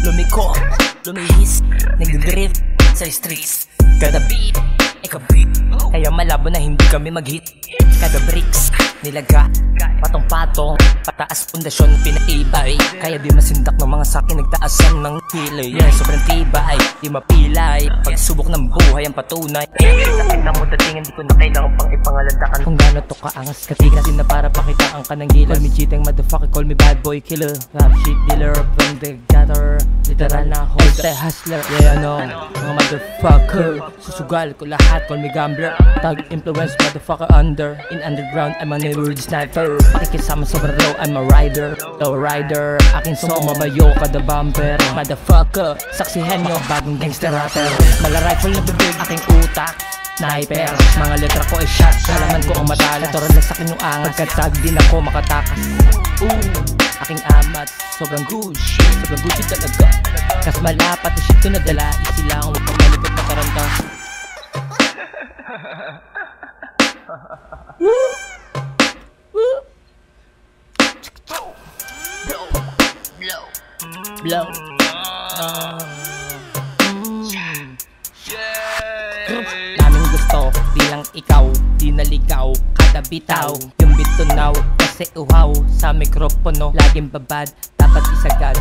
Lumiko, lumihis, nagdidrift sa streets. Kada beat, ika-beat, kaya malabo na hindi kami mag-hit. Kada bricks, nilaga, patong-patong, pataas pundasyon, pinaibay. Kaya di masindak ng mga sakin, nagtaasan ng kilay. Yeah, sobrang tibay, di mapilay. Pagsubok ng buhay ang patunay. Nakita mo dating, hindi ko na kailangan pang ipangalandakan. Kung gano'n to kaangas, katigas din na para pakitaan ka ng gilas. Call me cheating motherfucker, call me bad boy killer. Rap shit dealer from the gutter, literal na hold the hustler. Yeah, ano, mga motherfucker, susugal ko lahat, call me gambler. Tag influence motherfucker under. In underground, I'm a neighborhood sniper. Pakikisama sobrang low, I'm a rider. Low rider, aking song mabayo kada bumper. Motherfucker, saksihan nyo, bagong gangster rapper. Mala rifle na bibig, aking utak sniper, mga letra ko ay shot. Halaman ko ang matala, toron na sakin yung angas. Pagkatag din ako makatakas. Aking amat, sobrang gush, sobrang gucci talaga. Kas malapat na shit ko nadala, isilang huwag kang malipot na karanta. Blow. Daming gusto, bilang ikaw, di naligaw, kada bitaw. Yung bitunaw, kasi uhaw, sa mikropono, laging babad, dapat isagad.